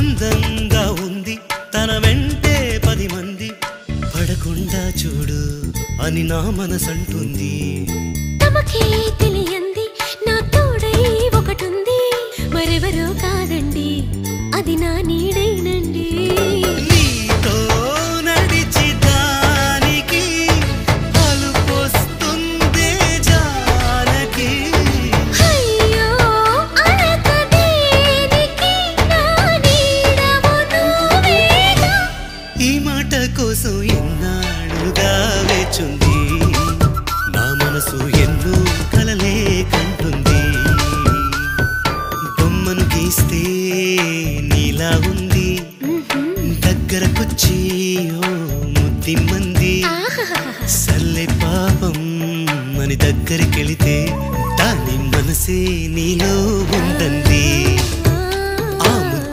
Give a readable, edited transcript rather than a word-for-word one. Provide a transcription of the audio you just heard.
అందంగా ఉంది తన వెంటే 10 మంది పడకుండా చూడు అని నా మనసంటుంది తమకే తెలియంది నా తోడై ఒకటుంది మరెవరో కాదండి అది నా నీడైనండి నీతో నడిచి దానికి అలుపొస్తుందే జానకి అయ్యో అనక దేనికి నా నీడవు నువ్వేగా ఈ మాట కోసం ఎన్నాళ్ళుగా వేచుంది నా మనసు ఎన్నో కలలే కంటుంది బొమ్మను గీస్తే నీలా ఉంది దగ్గరకొచ్చి ఓ ముద్దిమ్మంది సల్లె పాపం అని దగ్గరికెళితే దాని మనసే నీలో ఉందంది